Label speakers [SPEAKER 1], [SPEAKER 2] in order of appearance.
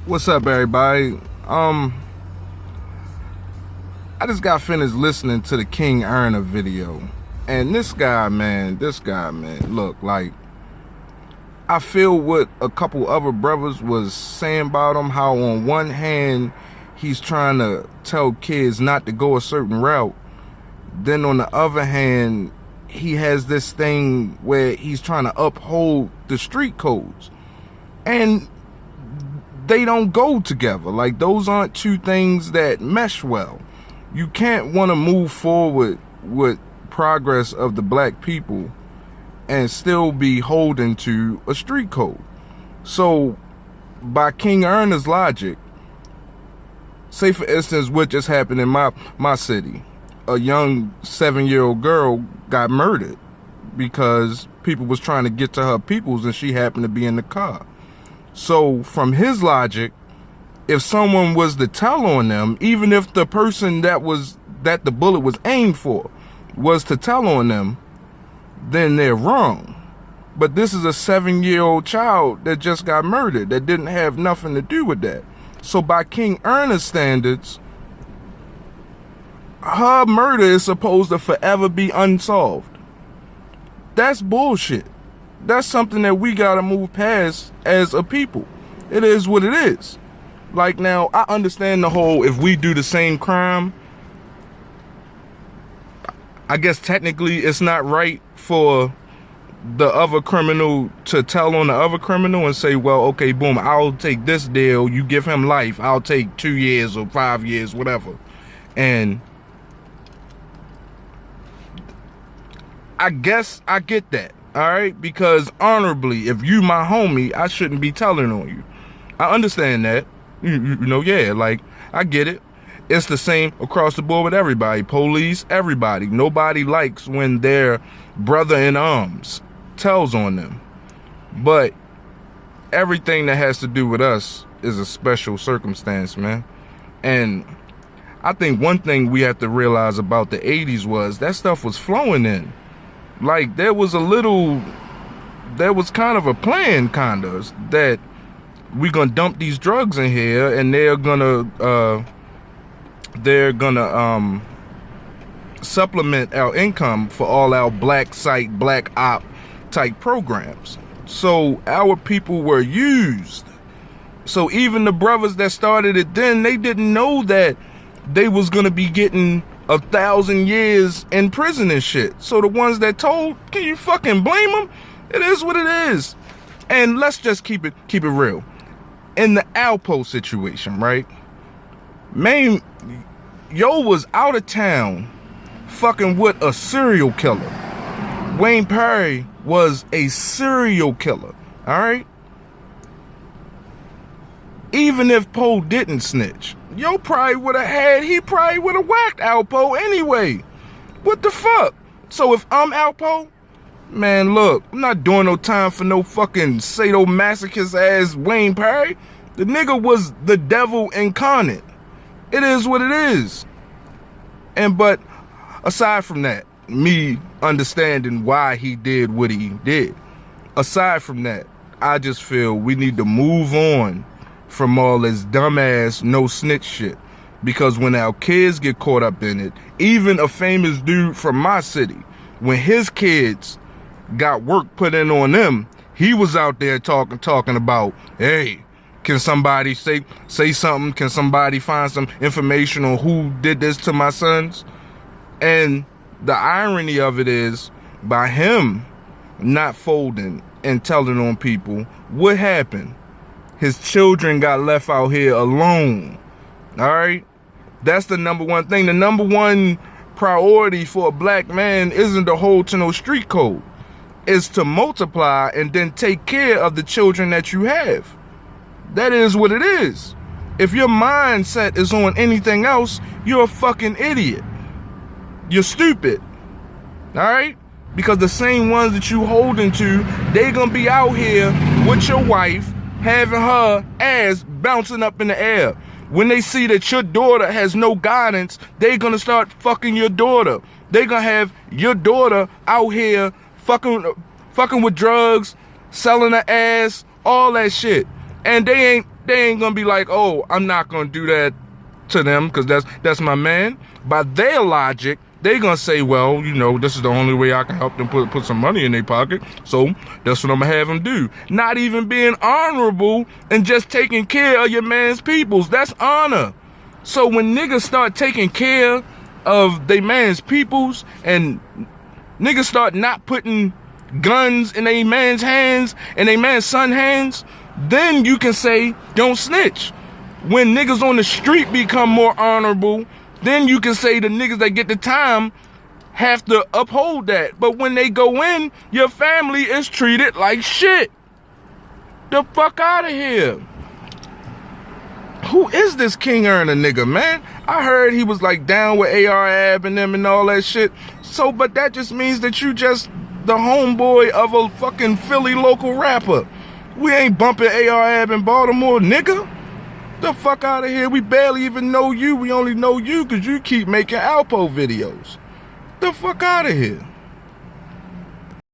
[SPEAKER 1] What's up, everybody? I just got finished listening to the King Erna video, and this guy, man, look, like, I feel what a couple other brothers was saying about him, how on one hand, he's trying to tell kids not to go a certain route, then on the other hand, he has this thing where he's trying to uphold the street codes, and they don't go together. Like, those aren't two things that mesh well. You can't want to move forward with progress of the black people and still be holding to a street code. So by King Erna's logic, say for instance what just happened in my city, a young 7-year-old girl got murdered because people was trying to get to her peoples and she happened to be in the car. So from his logic, if someone was to tell on them, even if the person that the bullet was aimed for was to tell on them, then they're wrong. But this is a 7-year-old child that just got murdered that didn't have nothing to do with that. So by King Erna's standards, her murder is supposed to forever be unsolved. That's bullshit. That's something that we gotta move past as a people. It is what it is. Like, now, I understand the whole, if we do the same crime, I guess technically it's not right for the other criminal to tell on the other criminal and say, well, okay, boom, I'll take this deal, you give him life, I'll take 2 years or 5 years, whatever. And I guess I get that, all right? Because honorably, if you my homie, I shouldn't be telling on you. I understand that. You know, yeah, like, I get it. It's the same across the board with everybody. Police, everybody. Nobody likes when their brother in arms tells on them. But everything that has to do with us is a special circumstance, man. And I think one thing we have to realize about the 80s was that stuff was flowing in. Like, there was kind of a plan, kind of, that we're gonna dump these drugs in here and they're gonna supplement our income for all our black site, black op type programs. So our people were used. So even the brothers that started it then, they didn't know that they was gonna be getting 1,000 years in prison and shit. So the ones that told, can you fucking blame them? It is what it is. And let's just keep it real. In the Alpo situation, right? Man, yo was out of town fucking with a serial killer. Wayne Perry was a serial killer, all right? Even if Poe didn't snitch, he probably would have whacked Alpo anyway. What the fuck? So if I'm Alpo, man, look, I'm not doing no time for no fucking sadomasochist ass Wayne Perry. The nigga was the devil incarnate. It is what it is. But aside from that, me understanding why he did what he did, aside from that, I just feel we need to move on from all this dumbass no snitch shit. Because when our kids get caught up in it, even a famous dude from my city, when his kids got work put in on them, he was out there talking about, hey, can somebody say something? Can somebody find some information on who did this to my sons? And the irony of it is, by him not folding and telling on people, what happened? His children got left out here alone. All right? That's the number one thing. The number one priority for a black man isn't to hold to no street code. It's to multiply and then take care of the children that you have. That is what it is. If your mindset is on anything else, you're a fucking idiot. You're stupid. All right? Because the same ones that you holding to, they gonna be out here with your wife, having her ass bouncing up in the air. When they see that your daughter has no guidance, they gonna start fucking your daughter. They gonna have your daughter out here fucking with drugs, selling her ass, all that shit. And they they ain't gonna be like, oh, I'm not gonna do that to them because that's my man. By their logic, they gonna say, well, you know, this is the only way I can help them put some money in their pocket, so that's what I'm gonna have them do. Not even being honorable and just taking care of your man's peoples. That's honor. So when niggas start taking care of they man's peoples and niggas start not putting guns in a man's hands and a man's son's hands, then you can say don't snitch. When niggas on the street become more honorable, then you can say the niggas that get the time have to uphold that. But when they go in, your family is treated like shit. The fuck out of here. Who is this King Earner nigga, man? I heard he was like down with AR Ab and them and all that shit. So, but that just means that you just the homeboy of a fucking Philly local rapper. We ain't bumping AR Ab in Baltimore, nigga. The fuck out of here. We barely even know you. We only know you because you keep making Alpo videos. The fuck out of here.